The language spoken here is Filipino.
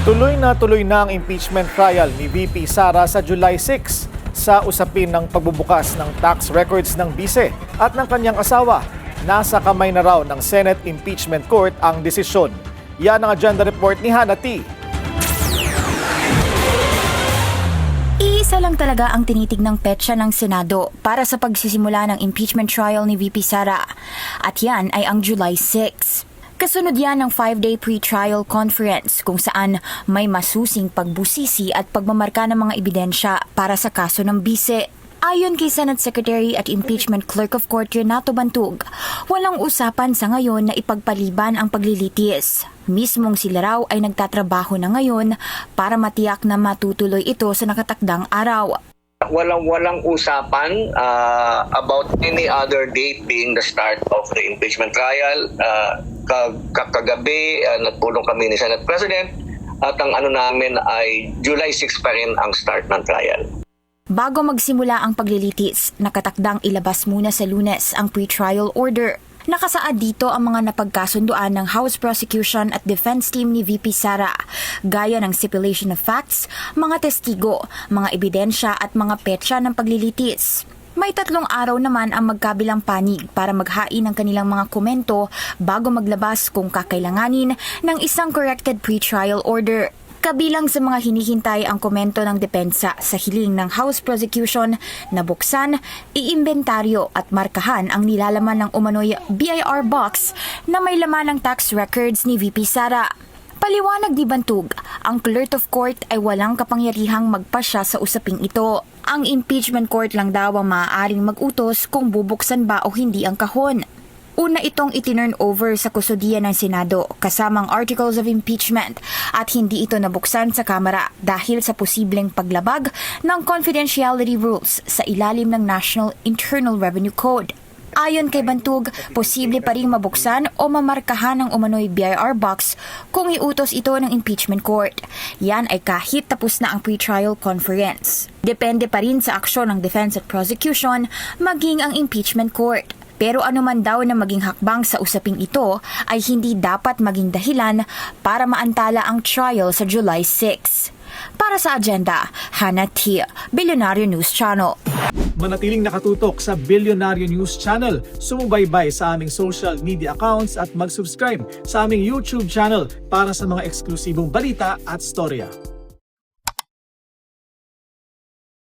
Tuloy na ang impeachment trial ni VP Sara sa July 6 sa usapin ng pagbubukas ng tax records ng bise at ng kanyang asawa. Nasa kamay na raw ng Senate Impeachment Court ang desisyon. Yan ang agenda report ni Hannah T. Iisa lang talaga ang tinitignang petsa ng Senado para sa pagsisimula ng impeachment trial ni VP Sara. At yan ay ang July 6. Kasunod yan ng 5-day pre-trial conference kung saan may masusing pagbusisi at pagmamarka ng mga ebidensya para sa kaso ng bise. Ayon kay Senate Secretary at Impeachment Clerk of Court Renato Bantug, walang usapan sa ngayon na ipagpaliban ang paglilitis. Mismong sila raw ay nagtatrabaho na ngayon para matiyak na matutuloy ito sa nakatakdang araw. Walang usapan about any other date being the start of the impeachment trial. Kagabi, nagpulong kami ni Senate President at ang namin ay July 6 pa rin ang start ng trial. Bago magsimula ang paglilitis, nakatakdang ilabas muna sa Lunes ang pre-trial order. Nakasaad dito ang mga napagkasunduan ng House Prosecution at Defense Team ni VP Sara, gaya ng stipulation of facts, mga testigo, mga ebidensya at mga petsa ng paglilitis. May 3 araw naman ang magkabilang panig para maghain ng kanilang mga komento bago maglabas kung kakailanganin ng isang corrected pre-trial order. Kabilang sa mga hinihintay ang komento ng depensa sa hiling ng House Prosecution na buksan, iimbentaryo at markahan ang nilalaman ng umano'y BIR box na may laman ng tax records ni VP Sara. Paliwanag ni Bantug, ang Clerk of Court ay walang kapangyarihang magpasya sa usaping ito. Ang impeachment court lang daw ang maaaring mag-utos kung bubuksan ba o hindi ang kahon. Una itong itinurn over sa kustudiya ng Senado kasamang Articles of Impeachment at hindi ito nabuksan sa Kamara dahil sa posibleng paglabag ng confidentiality rules sa ilalim ng National Internal Revenue Code. Ayon kay Bantug, posible pa ring mabuksan o mamarkahan ng umano'y BIR box kung iutos ito ng impeachment court. Yan ay kahit tapos na ang pre-trial conference. Depende pa rin sa aksyon ng defense at prosecution maging ang impeachment court. Pero anuman daw na maging hakbang sa usaping ito ay hindi dapat maging dahilan para maantala ang trial sa July 6. Para sa agenda, Hannah T. Billionaire News Channel. Manatiling nakatutok sa Billionaire News Channel. Sumubaybay sa aming social media accounts at mag-subscribe sa aming YouTube channel para sa mga eksklusibong balita at storya.